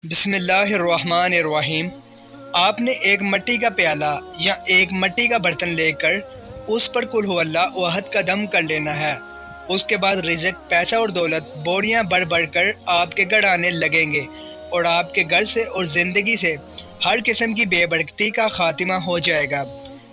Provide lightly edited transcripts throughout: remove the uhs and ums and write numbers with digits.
بسم اللہ الرحمن الرحیم۔ آپ نے ایک مٹی کا پیالہ یا ایک مٹی کا برتن لے کر اس پر قل ہو اللہ احد کا دم کر لینا ہے۔ اس کے بعد رزق، پیسہ اور دولت بوریاں بڑھ بڑھ کر آپ کے گھر آنے لگیں گے اور آپ کے گھر سے اور زندگی سے ہر قسم کی بے برکتی کا خاتمہ ہو جائے گا۔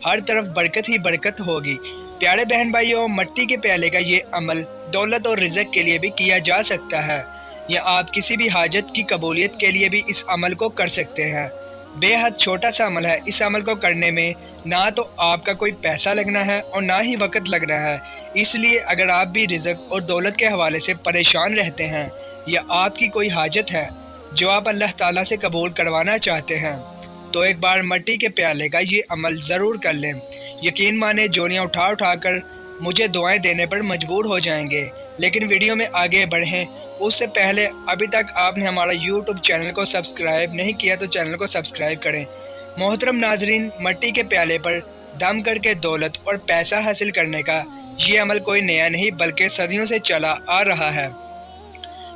ہر طرف برکت ہی برکت ہوگی۔ پیارے بہن بھائیوں، مٹی کے پیالے کا یہ عمل دولت اور رزق کے لیے بھی کیا جا سکتا ہے، یا آپ کسی بھی حاجت کی قبولیت کے لیے بھی اس عمل کو کر سکتے ہیں۔ بے حد چھوٹا سا عمل ہے۔ اس عمل کو کرنے میں نہ تو آپ کا کوئی پیسہ لگنا ہے اور نہ ہی وقت لگنا ہے۔ اس لیے اگر آپ بھی رزق اور دولت کے حوالے سے پریشان رہتے ہیں، یا آپ کی کوئی حاجت ہے جو آپ اللہ تعالیٰ سے قبول کروانا چاہتے ہیں، تو ایک بار مٹی کے پیالے کا یہ عمل ضرور کر لیں۔ یقین مانے جولیاں اٹھا اٹھا کر مجھے دعائیں دینے پر مجبور ہو جائیں گے۔ لیکن ویڈیو میں آگے بڑھیں اس سے پہلے ابھی تک آپ نے ہمارا یوٹیوب چینل کو سبسکرائب نہیں کیا تو چینل کو سبسکرائب کریں۔ محترم ناظرین، مٹی کے پیالے پر دم کر کے دولت اور پیسہ حاصل کرنے کا یہ عمل کوئی نیا نہیں بلکہ صدیوں سے چلا آ رہا ہے۔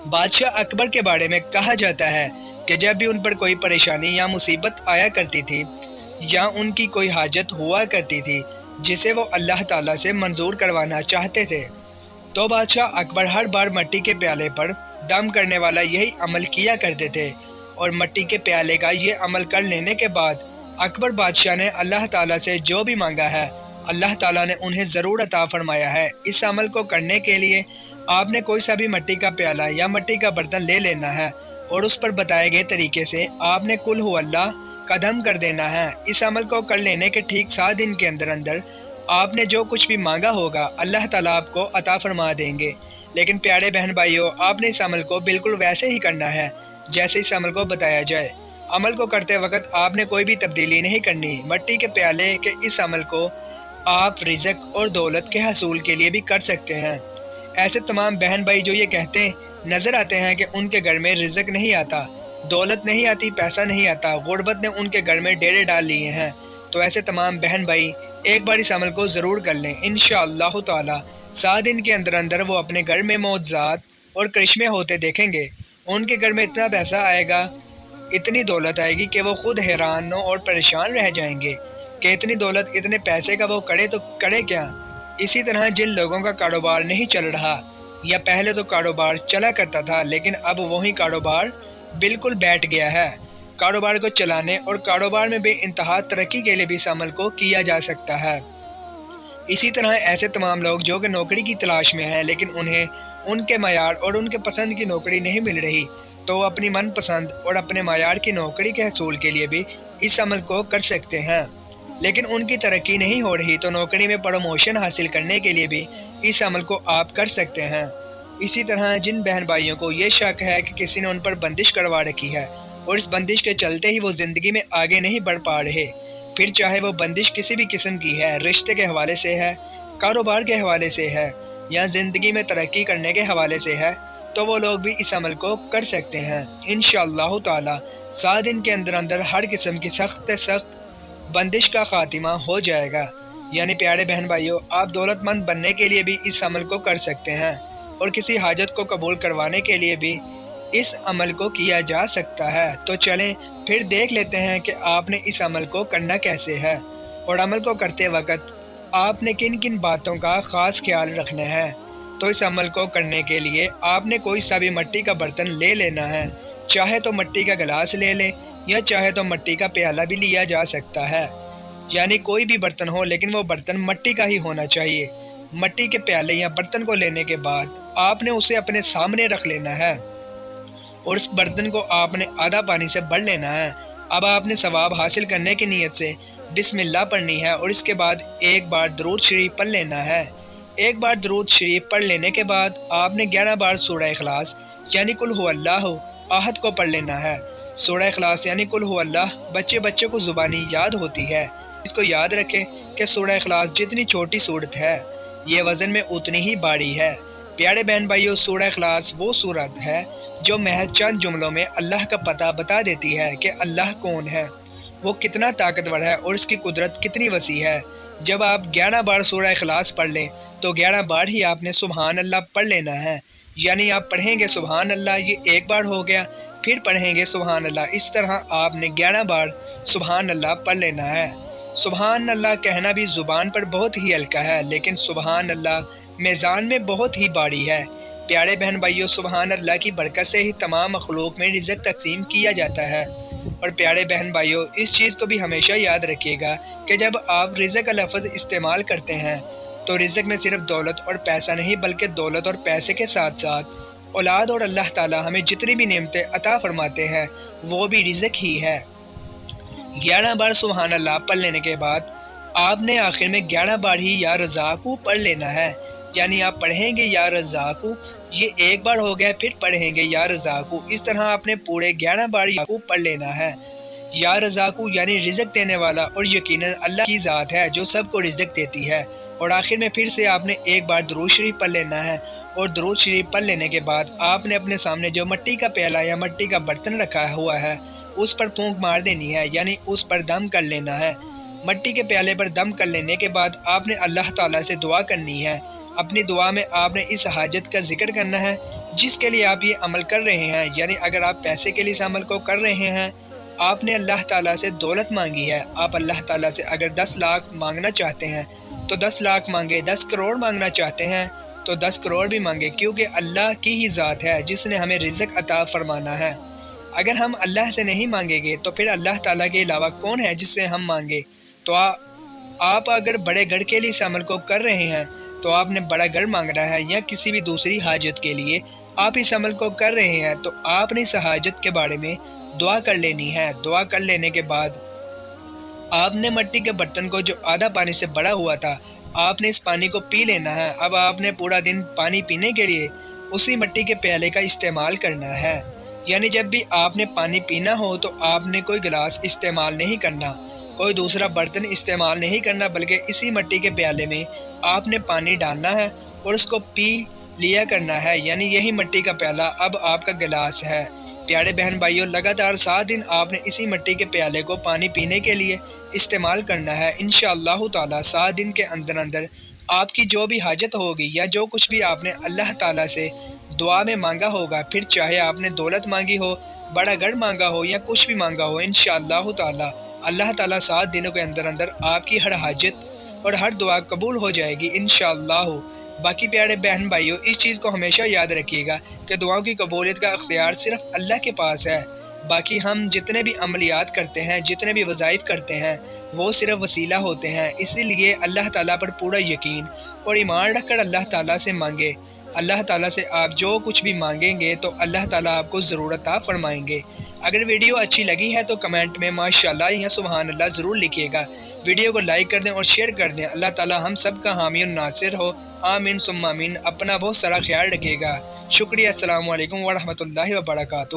بادشاہ اکبر کے بارے میں کہا جاتا ہے کہ جب بھی ان پر کوئی پریشانی یا مصیبت آیا کرتی تھی، یا ان کی کوئی حاجت ہوا کرتی تھی جسے وہ اللہ تعالیٰ سے منظور کروانا چاہتے تھے، تو بادشاہ اکبر ہر بار مٹی کے پیالے پر دم کرنے والا یہی عمل کیا کرتے تھے، اور مٹی کے پیالے کا یہ عمل کر لینے کے بعد اکبر بادشاہ نے اللہ تعالیٰ سے جو بھی مانگا ہے، اللہ تعالیٰ نے انہیں ضرور عطا فرمایا ہے۔ اس عمل کو کرنے کے لیے آپ نے کوئی سا بھی مٹی کا پیالہ یا مٹی کا برتن لے لینا ہے، اور اس پر بتائے گئے طریقے سے آپ نے قل ہو اللہ کا دم کر دینا ہے۔ اس عمل کو کر لینے کے ٹھیک 7 دن کے اندر اندر آپ نے جو کچھ بھی مانگا ہوگا اللہ تعالیٰ آپ کو عطا فرما دیں گے۔ لیکن پیارے بہن بھائیوں، آپ نے اس عمل کو بالکل ویسے ہی کرنا ہے جیسے اس عمل کو بتایا جائے۔ عمل کو کرتے وقت آپ نے کوئی بھی تبدیلی نہیں کرنی۔ مٹی کے پیالے کے اس عمل کو آپ رزق اور دولت کے حصول کے لیے بھی کر سکتے ہیں۔ ایسے تمام بہن بھائی جو یہ کہتے نظر آتے ہیں کہ ان کے گھر میں رزق نہیں آتا، دولت نہیں آتی، پیسہ نہیں آتا، غربت نے ان کے گھر میں ڈیرے ڈال لیے ہیں، تو ایسے تمام بہن بھائی ایک بار اس عمل کو ضرور کر لیں۔ انشاءاللہ تعالی 7 دن کے اندر اندر وہ اپنے گھر میں معجزات اور کرشمے ہوتے دیکھیں گے۔ ان کے گھر میں اتنا پیسہ آئے گا، اتنی دولت آئے گی کہ وہ خود حیران اور پریشان رہ جائیں گے کہ اتنی دولت، اتنے پیسے کا وہ کرے تو کرے کیا۔ اسی طرح جن لوگوں کا کاروبار نہیں چل رہا، یا پہلے تو کاروبار چلا کرتا تھا لیکن اب وہی کاروبار بالکل بیٹھ گیا ہے، کاروبار کو چلانے اور کاروبار میں بے انتہا ترقی کے لیے بھی اس عمل کو کیا جا سکتا ہے۔ اسی طرح ایسے تمام لوگ جو کہ نوکری کی تلاش میں ہیں لیکن انہیں ان کے معیار اور ان کے پسند کی نوکری نہیں مل رہی، تو وہ اپنی من پسند اور اپنے معیار کی نوکری کے حصول کے لیے بھی اس عمل کو کر سکتے ہیں۔ لیکن ان کی ترقی نہیں ہو رہی تو نوکری میں پروموشن حاصل کرنے کے لیے بھی اس عمل کو آپ کر سکتے ہیں۔ اسی طرح جن بہن بھائیوں کو یہ شک ہے کہ کسی نے ان پر بندش کروا رکھی ہے اور اس بندش کے چلتے ہی وہ زندگی میں آگے نہیں بڑھ پا رہے، پھر چاہے وہ بندش کسی بھی قسم کی ہے، رشتے کے حوالے سے ہے، کاروبار کے حوالے سے ہے، یا زندگی میں ترقی کرنے کے حوالے سے ہے، تو وہ لوگ بھی اس عمل کو کر سکتے ہیں۔ انشاءاللہ تعالی 7 دن کے اندر اندر ہر قسم کی سخت بندش کا خاتمہ ہو جائے گا۔ یعنی پیارے بہن بھائیوں، آپ دولت مند بننے کے لیے بھی اس عمل کو کر سکتے ہیں، اور کسی حاجت کو قبول کروانے کے لیے بھی اس عمل کو کیا جا سکتا ہے۔ تو چلیں پھر دیکھ لیتے ہیں کہ آپ نے اس عمل کو کرنا کیسے ہے، اور عمل کو کرتے وقت آپ نے کن کن باتوں کا خاص خیال رکھنا ہے۔ تو اس عمل کو کرنے کے لیے آپ نے کوئی سا بھی مٹی کا برتن لے لینا ہے، چاہے تو مٹی کا گلاس لے لیں یا چاہے تو مٹی کا پیالہ بھی لیا جا سکتا ہے۔ یعنی کوئی بھی برتن ہو لیکن وہ برتن مٹی کا ہی ہونا چاہیے۔ مٹی کے پیالے یا برتن کو لینے کے بعد آپ نے اسے اپنے سامنے رکھ لینا ہے، اور اس برتن کو آپ نے آدھا پانی سے بھر لینا ہے۔ اب آپ نے ثواب حاصل کرنے کی نیت سے بسم اللہ پڑھنی ہے، اور اس کے بعد ایک بار درود شریف پڑھ لینا ہے۔ ایک بار درود شریف پڑھ لینے کے بعد آپ نے 11 بار سورہ اخلاص یعنی قل ہو اللہ احد کو پڑھ لینا ہے۔ سورہ اخلاص یعنی قل ہو اللہ بچے کو زبانی یاد ہوتی ہے۔ اس کو یاد رکھیں کہ سورہ اخلاص جتنی چھوٹی صورت ہے، یہ وزن میں اتنی ہی بھاری ہے۔ پیارے بہن بھائیوں، سورہ اخلاص وہ صورت ہے جو محض چند جملوں میں اللہ کا پتہ بتا دیتی ہے کہ اللہ کون ہے، وہ کتنا طاقتور ہے اور اس کی قدرت کتنی وسیع ہے۔ جب آپ 11 بار سورہ اخلاص پڑھ لیں تو 11 بار ہی آپ نے سبحان اللہ پڑھ لینا ہے۔ یعنی آپ پڑھیں گے سبحان اللہ، یہ ایک بار ہو گیا، پھر پڑھیں گے سبحان اللہ۔ اس طرح آپ نے 11 بار سبحان اللہ پڑھ لینا ہے۔ سبحان اللہ کہنا بھی زبان پر بہت ہی ہلکا ہے، لیکن سبحان اللہ میزان میں بہت ہی بھاری ہے۔ پیارے بہن بھائیوں، سبحان اللہ کی برکت سے ہی تمام مخلوق میں رزق تقسیم کیا جاتا ہے۔ اور پیارے بہن بھائیوں، اس چیز کو بھی ہمیشہ یاد رکھیے گا کہ جب آپ رزق کا لفظ استعمال کرتے ہیں تو رزق میں صرف دولت اور پیسہ نہیں، بلکہ دولت اور پیسے کے ساتھ ساتھ اولاد اور اللہ تعالی ہمیں جتنی بھی نعمتیں عطا فرماتے ہیں وہ بھی رزق ہی ہے۔ 11 بار سبحان اللہ پڑھ لینے کے بعد آپ نے آخر میں 11 بار ہی یا رزاقو پڑھ لینا ہے، یعنی آپ پڑھیں گے یا رزاقو، یہ ایک بار ہو گیا، پھر پڑھیں گے یا رزاقو۔ اس طرح آپ نے پورے 11 بار یاقو پڑھ لینا ہے۔ یا رزاقو یعنی رزق دینے والا، اور یقیناً اللہ کی ذات ہے جو سب کو رزق دیتی ہے۔ اور آخر میں پھر سے آپ نے ایک بار درود شریف پڑھ لینا ہے، اور درود شریف پڑھ لینے کے بعد آپ نے اپنے سامنے جو مٹی کا پیالہ یا مٹی کا برتن رکھا ہوا ہے اس پر پھونک مار دینی ہے، یعنی اس پر دم کر لینا ہے۔ مٹی کے پیالے پر دم کر لینے کے بعد آپ نے اللہ تعالیٰ سے دعا کرنی ہے۔ اپنی دعا میں آپ نے اس حاجت کا ذکر کرنا ہے جس کے لیے آپ یہ عمل کر رہے ہیں، یعنی اگر آپ پیسے کے لیے اس عمل کو کر رہے ہیں، آپ نے اللہ تعالیٰ سے دولت مانگی ہے، آپ اللہ تعالیٰ سے اگر 10 لاکھ مانگنا چاہتے ہیں تو 10 لاکھ مانگے، 10 کروڑ مانگنا چاہتے ہیں تو 10 کروڑ بھی مانگے، کیونکہ اللہ کی ہی ذات ہے جس نے ہمیں رزق عطا فرمانا ہے۔ اگر ہم اللہ سے نہیں مانگیں گے تو پھر اللہ تعالیٰ کے علاوہ کون ہے جس سے ہم مانگے؟ تو آپ اگر بڑے گھر کے لیے اس عمل کو کر رہے ہیں تو آپ نے بڑا گھر مانگنا ہے، یا کسی بھی دوسری حاجت کے لیے آپ اس عمل کو کر رہے ہیں تو آپ نے اس حاجت کے بارے میں دعا کر لینی ہے۔ دعا کر لینے کے بعد آپ نے مٹی کے برتن کو جو آدھا پانی سے بڑا ہوا تھا آپ نے اس پانی کو پی لینا ہے۔ اب آپ نے پورا دن پانی پینے کے لیے اسی مٹی کے پیالے کا استعمال کرنا ہے، یعنی جب بھی آپ نے پانی پینا ہو تو آپ نے کوئی گلاس استعمال نہیں کرنا، کوئی دوسرا برتن استعمال نہیں کرنا، بلکہ اسی مٹی کے پیالے میں آپ نے پانی ڈالنا ہے اور اس کو پی لیا کرنا ہے، یعنی یہی مٹی کا پیالہ اب آپ کا گلاس ہے۔ پیارے بہن بھائیوں، لگاتار 7 دن آپ نے اسی مٹی کے پیالے کو پانی پینے کے لیے استعمال کرنا ہے۔ انشاءاللہ تعالی 7 دن کے اندر اندر آپ کی جو بھی حاجت ہوگی یا جو کچھ بھی آپ نے اللہ تعالیٰ سے دعا میں مانگا ہوگا، پھر چاہے آپ نے دولت مانگی ہو، بڑا گھر مانگا ہو یا کچھ بھی مانگا ہو، انشاءاللہ تعالی اللہ تعالیٰ 7 دنوں کے اندر اندر آپ کی ہر حاجت اور ہر دعا قبول ہو جائے گی انشاءاللہ۔ باقی پیارے بہن بھائیوں، اس چیز کو ہمیشہ یاد رکھیے گا کہ دعاؤں کی قبولیت کا اختیار صرف اللہ کے پاس ہے۔ باقی ہم جتنے بھی عملیات کرتے ہیں، جتنے بھی وظائف کرتے ہیں، وہ صرف وسیلہ ہوتے ہیں۔ اسی لیے اللہ تعالیٰ پر پورا یقین اور ایمان رکھ کر اللہ تعالیٰ سے مانگے۔ اللہ تعالیٰ سے آپ جو کچھ بھی مانگیں گے تو اللہ تعالیٰ آپ کو ضرور عطا فرمائیں گے۔ اگر ویڈیو اچھی لگی ہے تو کمنٹ میں ماشاءاللہ یا سبحان اللہ ضرور لکھیے گا۔ ویڈیو کو لائک کر دیں اور شیئر کر دیں۔ اللہ تعالیٰ ہم سب کا حامی و ناصر ہو، آمین ثم آمین۔ اپنا بہت سارا خیال رکھیے گا۔ شکریہ، السلام علیکم ورحمۃ اللہ وبرکاتہ۔